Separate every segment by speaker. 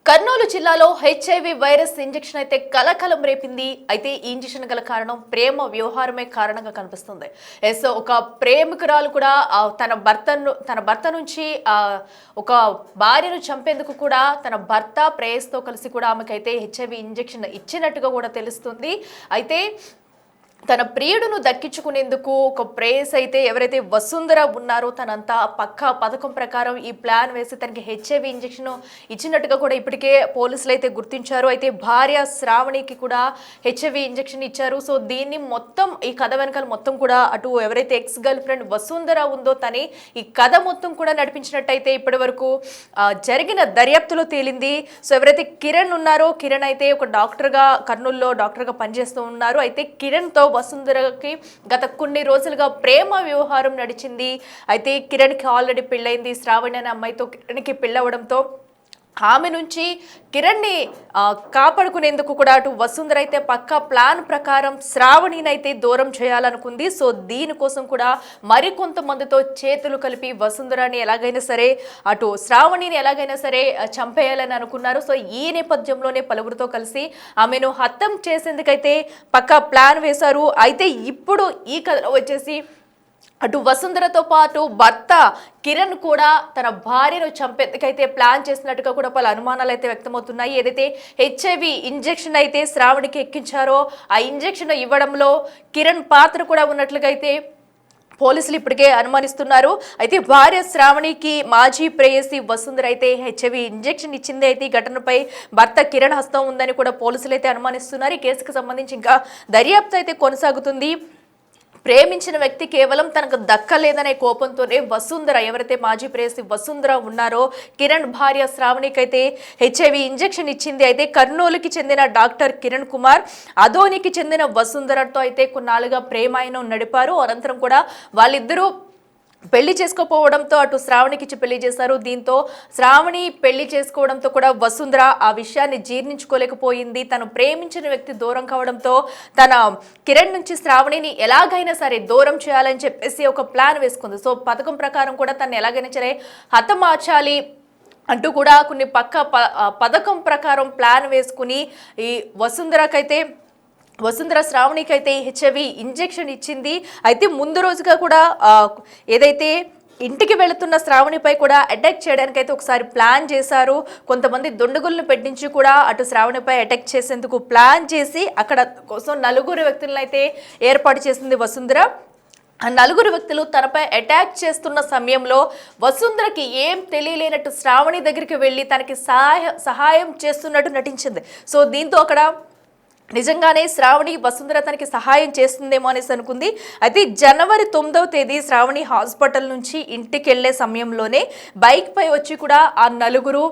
Speaker 1: కర్నూలు జిల్లాలో HIV virus injection అయితే కలకలం రేపింది. అయితే ఈ ఇంజెక్షన్ గల కారణం ప్రేమ వ్యవహారమే కారణంగా కనిపిస్తుంది. ఎస్, ఒక ప్రేమికురాలు కూడా తన భర్త నుంచి ఒక భార్యను చంపేందుకు కూడా తన భర్త ప్రేయస్తో కలిసి కూడా ఆమెకైతే హెచ్ఐవి ఇంజెక్షన్ ఇచ్చినట్టుగా కూడా తెలుస్తుంది. అయితే తన ప్రియుడును దక్కించుకునేందుకు ఒక ప్రేయస్ అయితే ఎవరైతే వసుంధర ఉన్నారో తనంతా పక్కా పథకం ప్రకారం ఈ ప్లాన్ వేసి తనకి హెచ్ఐవి ఇంజెక్షన్ ఇచ్చినట్టుగా కూడా ఇప్పటికే పోలీసులు అయితే గుర్తించారు. అయితే భార్య శ్రావణికి కూడా హెచ్ఐవి ఇంజెక్షన్ ఇచ్చారు. సో దీన్ని మొత్తం ఈ కథ వెనకాల మొత్తం కూడా అటు ఎవరైతే ఎక్స్ గర్ల్ ఫ్రెండ్ వసుంధర ఉందో తనే ఈ కథ మొత్తం కూడా నడిపించినట్టయితే ఇప్పటి వరకు జరిగిన దర్యాప్తులో తేలింది. సో ఎవరైతే కిరణ్ ఉన్నారో కిరణ్ అయితే ఒక డాక్టర్గా కర్నూలులో డాక్టర్గా పనిచేస్తూ ఉన్నారు. అయితే కిరణ్తో వసుంధరకి గత కొన్ని రోజులుగా ప్రేమ వ్యవహారం నడిచింది. అయితే కిరణ్కి ఆల్రెడీ పెళ్ళైంది. శ్రావణి అనే అమ్మాయితో కిరణ్కి పెళ్ళవడంతో ఆమె నుంచి కిరణ్ని కాపాడుకునేందుకు కూడా అటు వసుంధర అయితే పక్కా ప్లాన్ ప్రకారం శ్రావణిని అయితే దూరం చేయాలనుకుంది. సో దీనికోసం కూడా మరికొంతమందితో చేతులు కలిపి వసుంధరని ఎలాగైనా సరే అటు శ్రావణిని ఎలాగైనా సరే చంపేయాలని అనుకున్నారు. సో ఈ నేపథ్యంలోనే పలువురితో కలిసి ఆమెను హత్యం చేసేందుకైతే పక్కా ప్లాన్ వేశారు. అయితే ఇప్పుడు ఈ కథలో వచ్చేసి అటు వసుంధరతో పాటు భర్త కిరణ్ కూడా తన భార్యను చంపేందుకైతే ప్లాన్ చేసినట్టుగా కూడా పలు అనుమానాలు అయితే వ్యక్తమవుతున్నాయి. ఏదైతే హెచ్ఐవి ఇంజెక్షన్ అయితే శ్రావణికి ఎక్కించారో ఆ ఇంజెక్షన్ ఇవ్వడంలో కిరణ్ పాత్ర కూడా ఉన్నట్లుగా అయితే పోలీసులు ఇప్పటికే అనుమానిస్తున్నారు. అయితే భార్య శ్రావణికి మాజీ ప్రేయసి వసుంధర అయితే హెచ్ఐవి ఇంజెక్షన్ ఇచ్చింది. అయితే ఈ ఘటనపై భర్త కిరణ్ హస్తం ఉందని కూడా పోలీసులు అయితే అనుమానిస్తున్నారు. ఈ కేసుకు సంబంధించి ఇంకా దర్యాప్తు అయితే కొనసాగుతుంది. ప్రేమించిన వ్యక్తి కేవలం తనకు దక్కలేదనే కోపంతోనే వసుంధర ఎవరైతే మాజీ ప్రేయసి వసుంధర ఉన్నారో కిరణ్ భార్య శ్రావణికైతే హెచ్ఐవి ఇంజెక్షన్ ఇచ్చింది. అయితే కర్నూలుకి చెందిన డాక్టర్ కిరణ్ కుమార్ అదోనికి చెందిన వసుంధరతో అయితే కొన్నాళ్ళుగా ప్రేమాయణం నడిపారు. అనంతరం కూడా వాళ్ళిద్దరూ పెళ్లి చేసుకోపోవడంతో అటు శ్రావణికి ఇచ్చి పెళ్లి చేశారు. దీంతో శ్రావణి పెళ్లి చేసుకోవడంతో కూడా వసుంధర ఆ విషయాన్ని జీర్ణించుకోలేకపోయింది. తను ప్రేమించిన వ్యక్తి దూరం కావడంతో తన కిరణ్ నుంచి శ్రావణిని ఎలాగైనా సరే దూరం చేయాలని చెప్పేసి ఒక ప్లాన్ వేసుకుంది. సో పథకం ప్రకారం కూడా తను ఎలాగైనా సరే హతమార్చాలి అంటూ కూడా కొన్ని పథకం ప్రకారం ప్లాన్ వేసుకుని ఈ వసుంధర శ్రావణికి అయితే హెచ్ఐవి ఇంజెక్షన్ ఇచ్చింది. అయితే ముందు రోజుగా కూడా ఏదైతే ఇంటికి వెళుతున్న శ్రావణిపై కూడా అటాక్ చేయడానికి అయితే ఒకసారి ప్లాన్ చేశారు. కొంతమంది దొండగులను పెట్టించి కూడా అటు శ్రావణిపై అటాక్ చేసేందుకు ప్లాన్ చేసి అక్కడ కోసం 4 వ్యక్తులను అయితే ఏర్పాటు చేసింది వసుంధర. ఆ 4 వ్యక్తులు తనపై అటాక్ చేస్తున్న సమయంలో వసుంధరకి ఏం తెలియలేనట్టు శ్రావణి దగ్గరికి వెళ్ళి తనకి సహాయం చేస్తున్నట్టు నటించింది. సో దీంతో అక్కడ నిజంగానే శ్రావణి వసుంధర తనకి సహాయం చేస్తుందేమో అనేసి అనుకుంది. అయితే జనవరి 9వ తేదీ శ్రావణి హాస్పిటల్ నుంచి ఇంటికి వెళ్లే సమయంలోనే బైక్ పై వచ్చి కూడా ఆ 4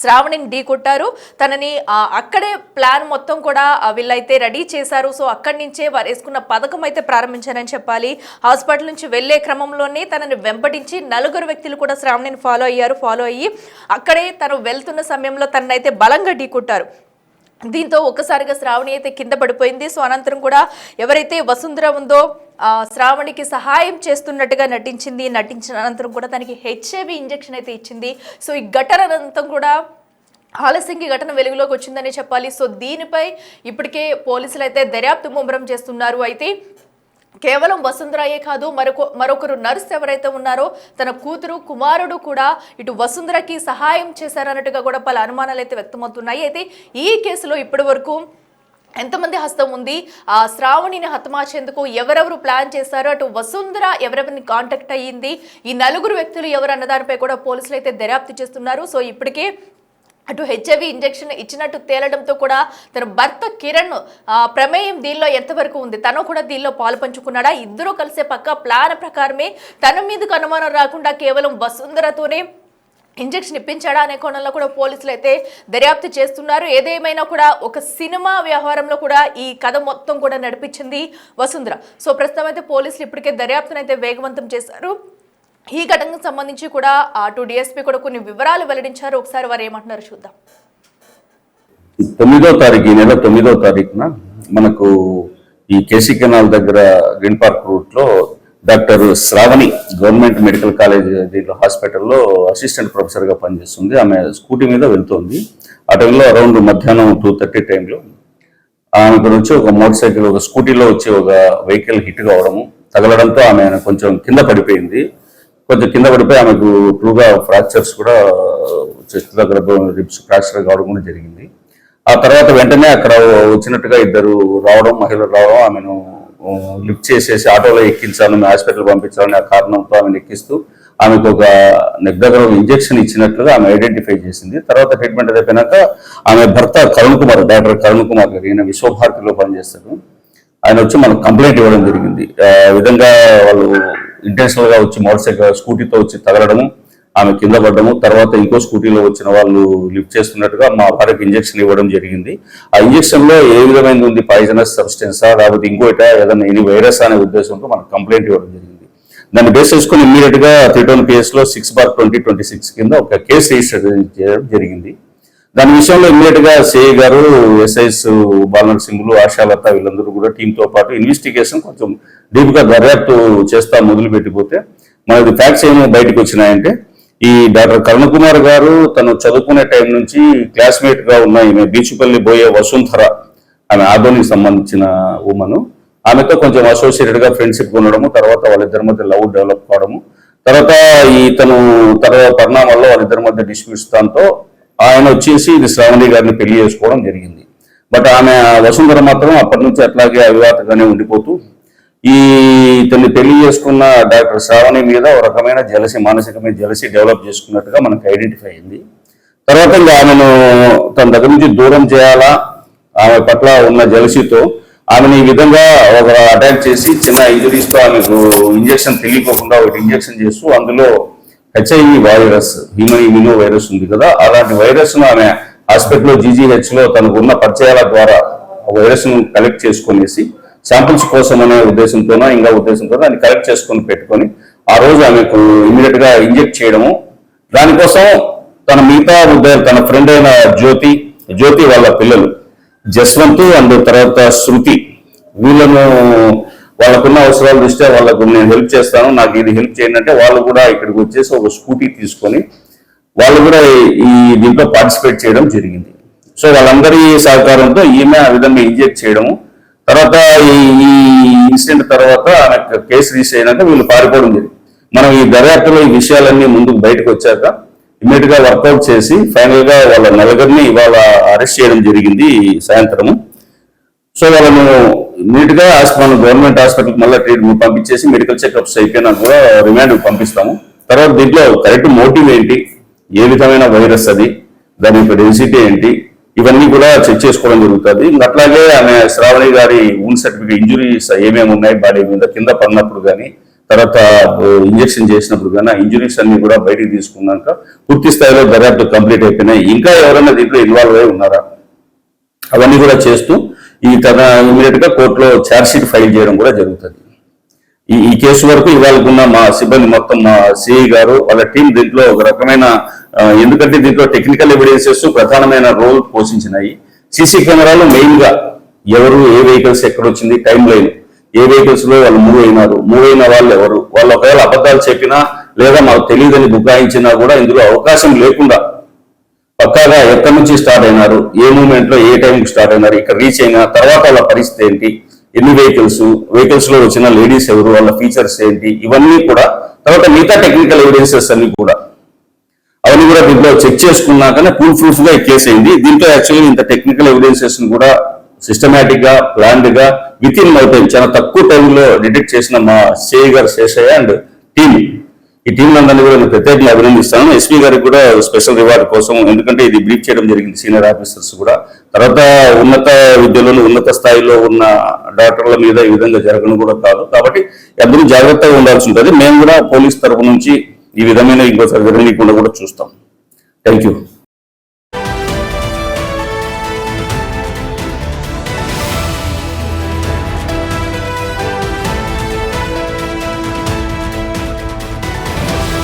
Speaker 1: శ్రావణిని ఢీకొట్టారు. తనని అక్కడే ప్లాన్ మొత్తం కూడా వీళ్ళైతే రెడీ చేశారు. సో అక్కడి నుంచే వారు వేసుకున్న పథకం అయితే ప్రారంభించారని చెప్పాలి. హాస్పిటల్ నుంచి వెళ్లే క్రమంలోనే తనని వెంబడించి 4 వ్యక్తులు కూడా శ్రావణిని ఫాలో అయ్యి అక్కడే తను వెళ్తున్న సమయంలో తననైతే బలంగా ఢీకొట్టారు. దీంతో ఒక్కసారిగా శ్రావణి అయితే కింద పడిపోయింది. సో అనంతరం కూడా ఎవరైతే వసుంధర ఉందో శ్రావణికి సహాయం చేస్తున్నట్టుగా నటించిన అనంతరం కూడా తనకి హెచ్ఐవి ఇంజెక్షన్ అయితే ఇచ్చింది. సో ఈ ఘటన అనంతరం కూడా ఆలస్యంగా ఘటన వెలుగులోకి వచ్చిందని చెప్పాలి. సో దీనిపై ఇప్పటికే పోలీసులు అయితే దర్యాప్తు ముమ్మరం చేస్తున్నారు. అయితే కేవలం వసుంధరయే కాదు, మరొకరు నర్స్ ఎవరైతే ఉన్నారో తన కూతురు కుమారుడు కూడా ఇటు వసుంధరకి సహాయం చేశారన్నట్టుగా కూడా పలు అనుమానాలు అయితే వ్యక్తమవుతున్నాయి. అయితే ఈ కేసులో ఇప్పటి వరకు ఎంతమంది హస్తం ఉంది, ఆ శ్రావణిని హతమార్చేందుకు ఎవరెవరు ప్లాన్ చేశారో, అటు వసుంధర ఎవరెవరిని కాంటాక్ట్ అయ్యింది, ఈ 4 వ్యక్తులు ఎవరు అన్న దానిపై కూడా పోలీసులు అయితే దర్యాప్తు చేస్తున్నారు. సో ఇప్పటికే అటు హెచ్ఐవి ఇంజెక్షన్ ఇచ్చినట్టు తేలడంతో కూడా తన భర్త కిరణ్ ప్రమేయం దీనిలో ఎంతవరకు ఉంది, తను కూడా దీనిలో పాలు పంచుకున్నాడా, ఇద్దరూ కలిసే పక్క ప్లాన్ ప్రకారమే తన మీదకు అనుమానం రాకుండా కేవలం వసుంధరతోనే ఇంజెక్షన్ ఇప్పించాడా అనే కోణంలో కూడా పోలీసులు అయితే దర్యాప్తు చేస్తున్నారు. ఏదేమైనా కూడా ఒక సినిమా వ్యవహారంలో కూడా ఈ కథ మొత్తం కూడా నడిపించింది వసుంధర. సో ప్రస్తుతం అయితే పోలీసులు ఇప్పటికే దర్యాప్తును అయితే వేగవంతం చేశారు. ఈ ఘటనకు సంబంధించి కూడా అటు డిఎస్పీ కూడా కొన్ని వివరాలు వెల్లడించారు. ఒకసారి వారు ఏమంటున్నారు చూద్దాం.
Speaker 2: 9వ తారీఖు ఈ నెల 9వ తారీఖున మనకు ఈ కేసీ కెనాల్ దగ్గర గ్రీన్ పార్క్ రూట్ లో doctor Sravani government medical college దీంట్లో హాస్పిటల్లో అసిస్టెంట్ ప్రొఫెసర్గా పనిచేస్తుంది. ఆమె స్కూటీ మీద వెళ్తుంది. ఆ టైంలో అరౌండ్ మధ్యాహ్నం 2:30 టైంలో ఆమె గురించి ఒక మోటార్ సైకిల్ ఒక స్కూటీలో వచ్చి ఒక వెహికల్ హిట్ కావడము, తగలడంతో ఆమె కొంచెం కింద పడిపోయింది. కింద పడిపోయి ఆమెకు ట్రూగా ఫ్రాక్చర్స్ కూడా చెస్ట్ దగ్గర రిబ్స్ ఫ్రాక్చర్ కావడం కూడా జరిగింది. ఆ తర్వాత వెంటనే అక్కడ వచ్చినట్టుగా ఇద్దరు మహిళలు రావడం, ఆమెను లిఫ్ట్ చేసేసి ఆటోలో ఎక్కించాలని, హాస్పిటల్ పంపించాలని ఆ కారణంతో ఆమెను ఎక్కిస్తూ ఆమెకు ఒక నెక్ దగ్గర ఇంజెక్షన్ ఇచ్చినట్లుగా ఆమె ఐడెంటిఫై చేసింది. తర్వాత ట్రీట్మెంట్ అయిపోయినాక ఆమె భర్త డాక్టర్ కరుణ్ కుమార్ గారు, ఈయన విశ్వభారతిలో పనిచేస్తారు, ఆయన వచ్చి మనకు కంప్లైంట్ ఇవ్వడం జరిగింది. విధంగా వాళ్ళు ఇంటెన్షనల్ గా వచ్చి మోటార్ సైకిల్ స్కూటీతో వచ్చి తగలడము, ఆమె కింద పడ్డము, తర్వాత ఇంకో స్కూటీలో వచ్చిన వాళ్ళు లిఫ్ట్ చేస్తున్నట్టుగా మా భార్యకు ఇంజెక్షన్ ఇవ్వడం జరిగింది. ఆ ఇంజెక్షన్ లో ఏ విధమైనది ఉంది, పాయిజనస్ సబ్స్టెన్సా లేకపోతే ఇంకోట ఏదైనా ఎనీ వైరస్ అనే ఉద్దేశంతో మనకు కంప్లైంట్ ఇవ్వడం జరిగింది. దాన్ని బేస్ చేసుకుని ఇమ్మీడియట్ గా 3 కేసులో 6/2026 కింద ఒక కేసు రిజిస్టర్ చేయడం జరిగింది. దాని విషయంలో ఇమ్మీడియట్ గా సిఐ గారు, ఎస్ఐస్ బాలనరసింహులు, ఆశాలత వీళ్ళందరూ కూడా టీంతో పాటు ఇన్వెస్టిగేషన్ కొంచెం డీప్ గా దర్యాప్తు చేస్తా మొదలు పెట్టిపోతే మనకి ఫ్యాక్ట్స్ ఏమో బయటకు వచ్చినాయంటే, ఈ డాక్టర్ కరుణ్ కుమార్ గారు తను చదువుకునే టైం నుంచి క్లాస్మేట్ గా ఉన్న ఈమె బీచుపల్లి బోయే వసుంధర, ఆమె ఆదోనికి సంబంధించిన ఉమను, ఆమెతో కొంచెం అసోసియేటెడ్ గా ఫ్రెండ్షిప్ ఉండడము, తర్వాత వాళ్ళిద్దరి మధ్య లవ్ డెవలప్ కావడము, తర్వాత తర్వాత పరిణామాల్లో వాళ్ళిద్దరి మధ్య డిస్ప్యూట్స్ దాంతో ఆయన వచ్చేసి ఇది శ్రావణి గారిని పెళ్లి చేసుకోవడం జరిగింది. బట్ ఆమె వసుంధర మాత్రం అప్పటి నుంచి అట్లాగే అవివాతగానే ఉండిపోతూ ఇతన్ని పెళ్లి చేసుకున్న డాక్టర్ శ్రావణి మీద ఒక రకమైన మానసికమైన జలసి డెవలప్ చేసుకున్నట్టుగా మనకు ఐడెంటిఫై అయింది. తర్వాత ఇంకా ఆమెను తన దగ్గర నుంచి దూరం చేయాలా, ఆమె పట్ల ఉన్న జలసితో ఆమెను ఈ విధంగా ఒక అటాక్ చేసి చిన్న ఇంజరీస్తో ఆమెకు ఇంజెక్షన్ తెలియకోకుండా ఒకటి ఇంజెక్షన్ చేస్తూ అందులో HIV virus, human immuno virus ఉంది కదా, అలాంటి వైరస్ ను ఆమె హాస్పిటల్లో GGH లో తనకు ఉన్న పరిచయాల ద్వారా వైరస్ ను కలెక్ట్ చేసుకునేసి శాంపిల్స్ కోసం అనే ఉద్దేశంతోనో ఇంకా ఉద్దేశంతో దాన్ని కలెక్ట్ చేసుకొని పెట్టుకొని ఆ రోజు ఆమెకు ఇమీడియట్ గా ఇంజెక్ట్ చేయడము. దానికోసం తన మిగతా తన ఫ్రెండ్ అయిన జ్యోతి వాళ్ళ పిల్లలు జస్వంత్ అండ్ తర్వాత శృతి, వీళ్ళను వాళ్ళకున్న అవసరాల దృష్ట్యా వాళ్ళకు నేను హెల్ప్ చేస్తాను, నాకు ఇది హెల్ప్ చేయండి అంటే వాళ్ళు కూడా ఇక్కడికి వచ్చేసి ఒక స్కూటీ తీసుకొని వాళ్ళు కూడా ఈ దీంట్లో పార్టిసిపేట్ చేయడం జరిగింది. సో వాళ్ళందరి సహకారంతో ఈమె ఆ విధంగా ఇంజెక్ట్ చేయడము, తర్వాత ఈ ఇన్సిడెంట్ తర్వాత కేసు రిజిస్టర్ అయినాక వీళ్ళు పారిపోవడం జరిగింది. మనం ఈ దర్యాప్తులో ఈ విషయాలన్నీ ముందుకు బయటకు వచ్చాక ఇమ్మీడియట్ గా వర్కౌట్ చేసి ఫైనల్ గా వాళ్ళ నలుగురిని ఇవాళ అరెస్ట్ చేయడం జరిగింది సాయంత్రము. సో వాళ్ళను ఇమ్మీడియట్ గా మనం గవర్నమెంట్ హాస్పిటల్కి మళ్ళీ ట్రీట్మెంట్ పంపించేసి మెడికల్ చెకప్స్ అయిపోయినా కూడా రిమాండ్ పంపిస్తాము. తర్వాత దీంట్లో కరెక్ట్ మోటివ్ ఏంటి, ఏ విధమైన వైరస్ అది, దాని యొక్క డెన్సిటీ ఏంటి, ఇవన్నీ కూడా చెక్ చేసుకోవడం జరుగుతుంది. అట్లాగే ఆమె శ్రావణి గారి వూండ్ సర్టిఫికేట్ ఇంజురీస్ ఏమేమి ఉన్నాయి బాడీ మీద, కింద పడినప్పుడు కానీ తర్వాత ఇంజెక్షన్ చేసినప్పుడు కానీ ఇంజురీస్ అన్ని కూడా బయటికి తీసుకున్నాక పూర్తి స్థాయిలో దర్యాప్తు కంప్లీట్ అయిపోయినాయి. ఇంకా ఎవరైనా దీంట్లో ఇన్వాల్వ్ అయి ఉన్నారా అవన్నీ కూడా చేస్తూ ఇమీడియట్ గా కోర్టులో ఛార్జ్ షీట్ ఫైల్ చేయడం కూడా జరుగుతుంది. ఈ కేసు వరకు ఇవాళకున్న మా సిబ్బంది మొత్తం, మా సిఐ గారు వాళ్ళ టీం దీంట్లో ఒక రకమైన, ఎందుకంటే దీంట్లో టెక్నికల్ ఎవిడెన్సెస్ ప్రధానమైన రోల్ పోషించినాయి. సీసీ కెమెరాలు మెయిన్ గా ఎవరు, ఏ వెహికల్స్ ఎక్కడొచ్చింది, టైం లైన్, ఏ వెహికల్స్ లో వాళ్ళు మూవ్ అయిన వాళ్ళు ఎవరు, వాళ్ళు ఒకవేళ అబద్ధాలు చెప్పినా లేదా మాకు తెలియదని బుకాయించినా కూడా ఇందులో అవకాశం లేకుండా పక్కాగా ఎక్కడి నుంచి స్టార్ట్ అయినారు, ఏ మూమెంట్ లో ఏ టైంకి స్టార్ట్ అయినారు, ఇక్కడ రీచ్ అయిన తర్వాత వాళ్ళ పరిస్థితి ఏంటి, ఎన్ని వెహికల్స్ లో వచ్చిన లేడీస్ ఎవరు, వాళ్ళ ఫీచర్స్ ఏంటి, ఇవన్నీ కూడా తర్వాత మిగతా టెక్నికల్ ఎవిడెన్సెస్ అన్ని కూడా అవన్నీ కూడా దీంట్లో చెక్ చేసుకున్నాకనే ప్రూఫ్ గా కేసు అయింది. దీంట్లో యాక్చువల్లీ ఇంత టెక్నికల్ ఎవిడెన్సెస్ కూడా సిస్టమేటిక్ గా, ప్లాన్డ్ గా, విత్ ఇన్ నో టైం, చాలా తక్కువ టైంలో డిటెక్ట్ చేసిన మా సిఐ గారు శేషయ్య అండ్ టీమ్, ఈ టీం అందరినీ కూడా నేను ప్రత్యేకంగా అభినందిస్తాను. ఎస్పీ గారికి కూడా స్పెషల్ రివార్డ్ కోసం, ఎందుకంటే ఇది బ్రీఫ్ చేయడం జరిగింది సీనియర్ ఆఫీసర్స్ కూడా. తర్వాత ఉన్నత విద్యలోని ఉన్నత స్థాయిలో ఉన్న డాక్టర్ల మీద ఈ విధంగా జరగడం కూడా కాదు, కాబట్టి అందరూ జాగ్రత్తగా ఉండాల్సి ఉంటుంది. మేము కూడా పోలీస్ తరఫు నుంచి ఈ విధమైన ఇంకోసారి జరగకుండా కూడా చూస్తాం. Thank you.